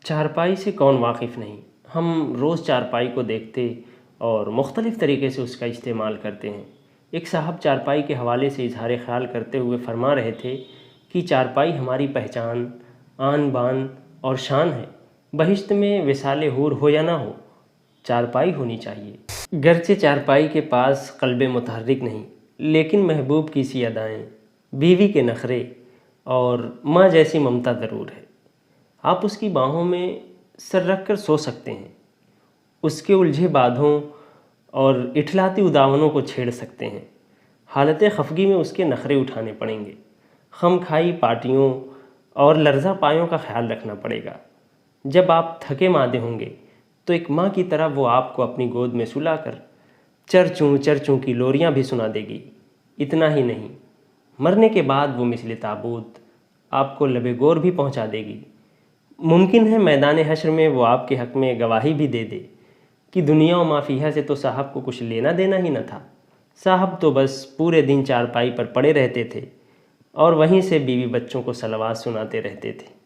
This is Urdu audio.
چارپائی سے کون واقف نہیں؟ ہم روز چارپائی کو دیکھتے اور مختلف طریقے سے اس کا استعمال کرتے ہیں۔ ایک صاحب چارپائی کے حوالے سے اظہار خیال کرتے ہوئے فرما رہے تھے کہ چارپائی ہماری پہچان، آن بان اور شان ہے۔ بہشت میں وصال حور ہو یا نہ ہو، چارپائی ہونی چاہیے۔ گرچہ چارپائی کے پاس قلب متحرک نہیں، لیکن محبوب کی سی ادائیں، بیوی کے نخرے اور ماں جیسی ممتا ضرور ہے۔ آپ اس کی باہوں میں سر رکھ کر سو سکتے ہیں، اس کے الجھے بادھوں اور اٹھلاتی اداونوں کو چھیڑ سکتے ہیں۔ حالت خفگی میں اس کے نخرے اٹھانے پڑیں گے، خم کھائی پاٹیوں اور لرزہ پایوں کا خیال رکھنا پڑے گا۔ جب آپ تھکے مادے ہوں گے تو ایک ماں کی طرح وہ آپ کو اپنی گود میں سلا کر چرچوں کی لوریاں بھی سنا دے گی۔ اتنا ہی نہیں، مرنے کے بعد وہ مثل تابوت آپ کو لبِ گور بھی پہنچا دے گی۔ ممکن ہے میدان حشر میں وہ آپ کے حق میں گواہی بھی دے دے کہ دنیا و ما فیہا سے تو صاحب کو کچھ لینا دینا ہی نہ تھا۔ صاحب تو بس پورے دن چارپائی پر پڑے رہتے تھے اور وہیں سے بیوی بچوں کو صلوات سناتے رہتے تھے۔